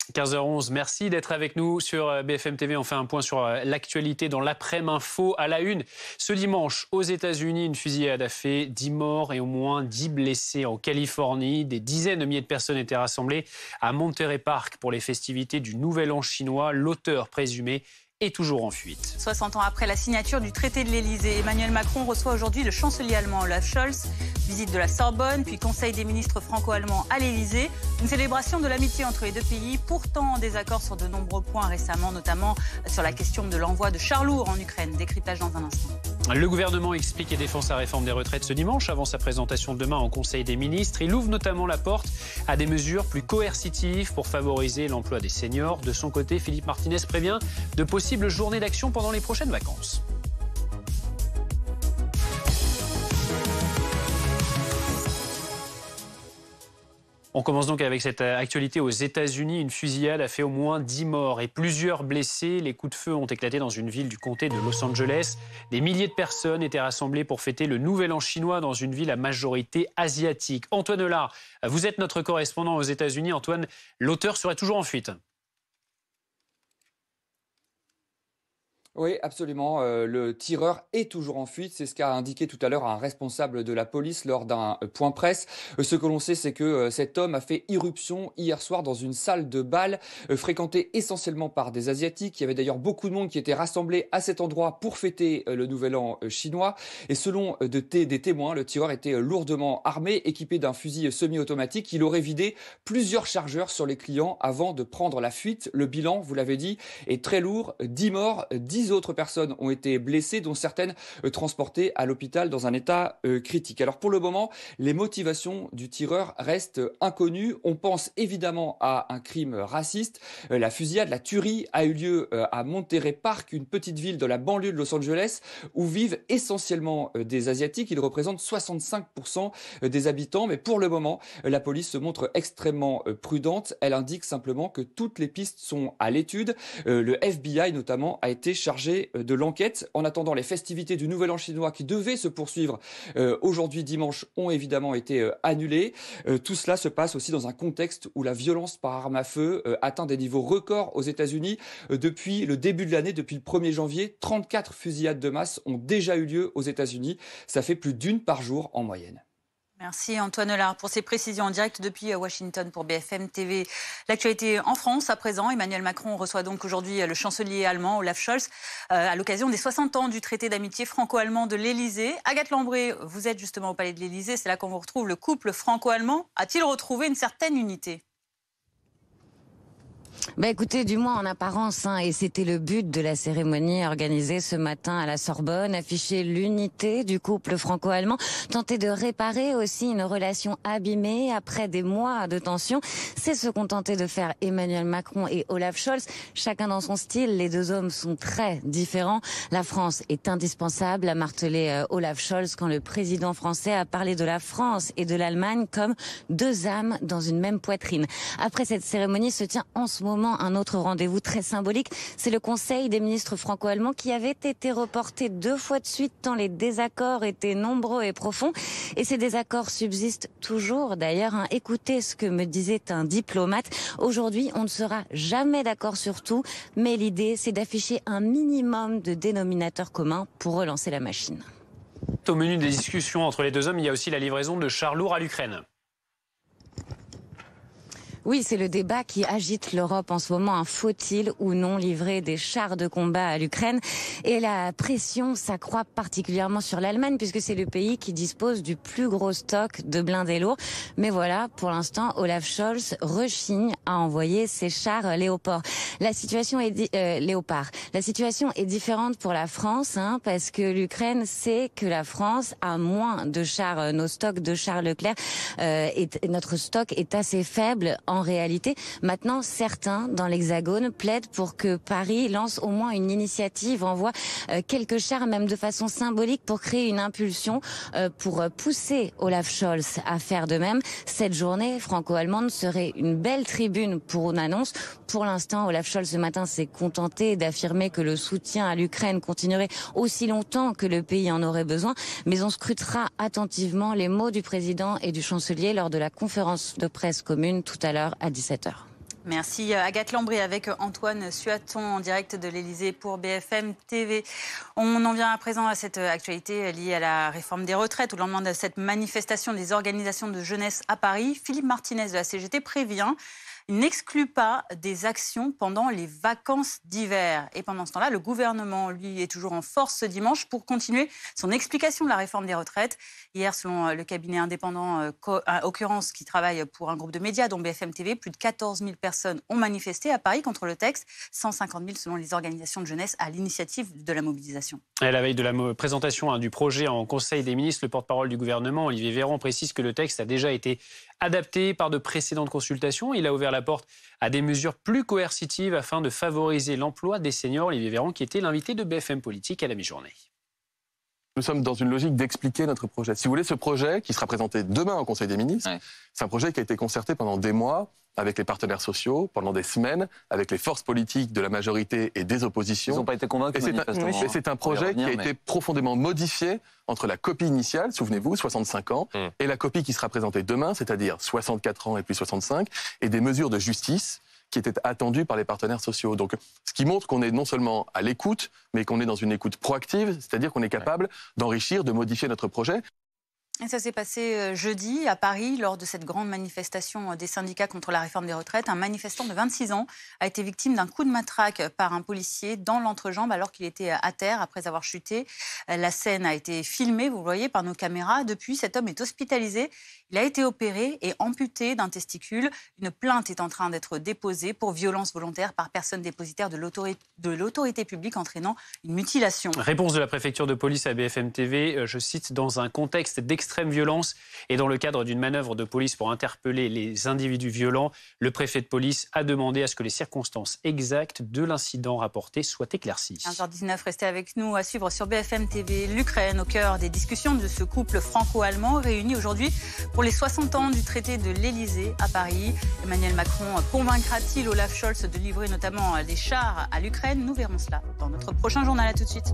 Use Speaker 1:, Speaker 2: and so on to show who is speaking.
Speaker 1: 15h11, merci d'être avec nous sur BFM TV. On fait un point sur l'actualité dans l'après-midi info à la une. Ce dimanche, aux États-Unis, une fusillade a fait 10 morts et au moins 10 blessés en Californie. Des dizaines de milliers de personnes étaient rassemblées à Monterey Park pour les festivités du Nouvel An chinois. L'auteur présumé est toujours en fuite.
Speaker 2: 60 ans après la signature du traité de l'Elysée, Emmanuel Macron reçoit aujourd'hui le chancelier allemand Olaf Scholz. Visite de la Sorbonne, puis conseil des ministres franco-allemands à l'Elysée. Une célébration de l'amitié entre les deux pays, pourtant en désaccord sur de nombreux points récemment, notamment sur la question de l'envoi de chars lourds en Ukraine. Décryptage dans un instant.
Speaker 1: Le gouvernement explique et défend sa réforme des retraites ce dimanche avant sa présentation demain en Conseil des ministres. Il ouvre notamment la porte à des mesures plus coercitives pour favoriser l'emploi des seniors. De son côté, Philippe Martinez prévient de possibles journées d'action pendant les prochaines vacances. On commence donc avec cette actualité aux États-Unis. Une fusillade a fait au moins 10 morts et plusieurs blessés. Les coups de feu ont éclaté dans une ville du comté de Los Angeles. Des milliers de personnes étaient rassemblées pour fêter le Nouvel An chinois dans une ville à majorité asiatique. Antoine Hollard, vous êtes notre correspondant aux États-Unis. Antoine, l'auteur serait toujours en fuite.
Speaker 3: Oui, absolument. Le tireur est toujours en fuite. C'est ce qu'a indiqué tout à l'heure un responsable de la police lors d'un point presse. Ce que l'on sait, c'est que cet homme a fait irruption hier soir dans une salle de bal fréquentée essentiellement par des Asiatiques. Il y avait d'ailleurs beaucoup de monde qui était rassemblé à cet endroit pour fêter le Nouvel An chinois. Et selon des témoins, le tireur était lourdement armé, équipé d'un fusil semi-automatique. Il aurait vidé plusieurs chargeurs sur les clients avant de prendre la fuite. Le bilan, vous l'avez dit, est très lourd. 10 morts, 10 autres personnes ont été blessées, dont certaines transportées à l'hôpital dans un état critique. Alors pour le moment, les motivations du tireur restent inconnues. On pense évidemment à un crime raciste. La fusillade, la tuerie a eu lieu à Monterey Park, une petite ville de la banlieue de Los Angeles, où vivent essentiellement des Asiatiques. Ils représentent 65% des habitants. Mais pour le moment, la police se montre extrêmement prudente. Elle indique simplement que toutes les pistes sont à l'étude. Le FBI notamment a été chargé de l'enquête. En attendant, les festivités du Nouvel An chinois qui devaient se poursuivre aujourd'hui dimanche ont évidemment été annulées. Tout cela se passe aussi dans un contexte où la violence par arme à feu atteint des niveaux records aux États-Unis. Depuis le début de l'année, depuis le 1er janvier, 34 fusillades de masse ont déjà eu lieu aux États-Unis. Ça fait plus d'une par jour en moyenne.
Speaker 2: Merci Antoine Hollard pour ces précisions en direct depuis Washington pour BFM TV. L'actualité en France à présent. Emmanuel Macron reçoit donc aujourd'hui le chancelier allemand Olaf Scholz à l'occasion des 60 ans du traité d'amitié franco-allemand de l'Elysée. Agathe Lambré, vous êtes justement au palais de l'Elysée. C'est là qu'on vous retrouve. Le couple franco-allemand a-t-il retrouvé une certaine unité ?
Speaker 4: Écoutez, du moins en apparence, et c'était le but de la cérémonie organisée ce matin à la Sorbonne, afficher l'unité du couple franco-allemand, tenter de réparer aussi une relation abîmée après des mois de tension. C'est ce qu'ont tenté de faire Emmanuel Macron et Olaf Scholz, chacun dans son style. Les deux hommes sont très différents. La France est indispensable, a martelé Olaf Scholz quand le président français a parlé de la France et de l'Allemagne comme deux âmes dans une même poitrine. Après cette cérémonie se tient en ce moment un autre rendez-vous très symbolique. C'est le Conseil des ministres franco-allemands qui avait été reporté 2 fois de suite tant les désaccords étaient nombreux et profonds. Et ces désaccords subsistent toujours d'ailleurs. Écoutez ce que me disait un diplomate. Aujourd'hui, on ne sera jamais d'accord sur tout, mais l'idée, c'est d'afficher un minimum de dénominateurs communs pour relancer la machine.
Speaker 1: Au menu des discussions entre les deux hommes, il y a aussi la livraison de chars lourds à l'Ukraine.
Speaker 4: Oui, c'est le débat qui agite l'Europe en ce moment. Faut-il ou non livrer des chars de combat à l'Ukraine? Et la pression s'accroît particulièrement sur l'Allemagne puisque c'est le pays qui dispose du plus gros stock de blindés lourds. Mais voilà, pour l'instant, Olaf Scholz rechigne à envoyer ses chars Léopard. La situation est différente pour la France parce que l'Ukraine sait que la France a moins de chars. Nos stocks de chars Leclerc, notre stock est assez faible en réalité. Maintenant, certains dans l'Hexagone plaident pour que Paris lance au moins une initiative, envoie quelques chars, même de façon symbolique, pour créer une impulsion, pour pousser Olaf Scholz à faire de même. Cette journée franco-allemande serait une belle tribune pour une annonce. Pour l'instant, Olaf Scholz ce matin s'est contenté d'affirmer que le soutien à l'Ukraine continuerait aussi longtemps que le pays en aurait besoin. Mais on scrutera attentivement les mots du président et du chancelier lors de la conférence de presse commune tout à l'heure à 17h.
Speaker 2: Merci Agathe Lambray avec Antoine Suaton en direct de l'Elysée pour BFM TV. On en vient à présent à cette actualité liée à la réforme des retraites. Au lendemain de cette manifestation des organisations de jeunesse à Paris, Philippe Martinez de la CGT prévient: il n'exclut pas des actions pendant les vacances d'hiver. Et pendant ce temps-là, le gouvernement, lui, est toujours en force ce dimanche pour continuer son explication de la réforme des retraites. Hier, selon le cabinet indépendant Occurrence, qui travaille pour un groupe de médias, dont BFM TV, plus de 14 000 personnes ont manifesté à Paris contre le texte. 150 000 selon les organisations de jeunesse à l'initiative de la mobilisation. À
Speaker 1: la veille de la présentation du projet en Conseil des ministres, le porte-parole du gouvernement, Olivier Véran, précise que le texte a déjà été adapté par de précédentes consultations. Il a ouvert la porte à des mesures plus coercitives afin de favoriser l'emploi des seniors. Olivier Véran, qui était l'invité de BFM Politique à la mi-journée.
Speaker 5: Nous sommes dans une logique d'expliquer notre projet. Si vous voulez, ce projet qui sera présenté demain au Conseil des ministres, c'est un projet qui a été concerté pendant des mois avec les partenaires sociaux, pendant des semaines, avec les forces politiques de la majorité et des oppositions.
Speaker 6: Ils n'ont pas été convaincus, manifestement.
Speaker 5: Et c'est un projet qui a été profondément modifié entre la copie initiale, souvenez-vous, 65 ans, et la copie qui sera présentée demain, c'est-à-dire 64 ans et plus 65, et des mesures de justice qui étaient attendues par les partenaires sociaux. Donc, ce qui montre qu'on est non seulement à l'écoute, mais qu'on est dans une écoute proactive, c'est-à-dire qu'on est capable d'enrichir, de modifier notre projet.
Speaker 2: Et ça s'est passé jeudi à Paris, lors de cette grande manifestation des syndicats contre la réforme des retraites. Un manifestant de 26 ans a été victime d'un coup de matraque par un policier dans l'entrejambe alors qu'il était à terre après avoir chuté. La scène a été filmée, vous le voyez, par nos caméras. Depuis, cet homme est hospitalisé. Il a été opéré et amputé d'un testicule. Une plainte est en train d'être déposée pour violence volontaire par personne dépositaire de l'autorité publique entraînant une mutilation.
Speaker 1: Réponse de la préfecture de police à BFM TV, je cite: dans un contexte d'extrême violence et dans le cadre d'une manœuvre de police pour interpeller les individus violents, le préfet de police a demandé à ce que les circonstances exactes de l'incident rapporté soient éclaircies.
Speaker 2: 15h19, restez avec nous à suivre sur BFM TV. L'Ukraine au cœur des discussions de ce couple franco-allemand réuni aujourd'hui pour les 60 ans du traité de l'Elysée à Paris. Emmanuel Macron convaincra-t-il Olaf Scholz de livrer notamment des chars à l'Ukraine? Nous verrons cela dans notre prochain journal. À tout de suite.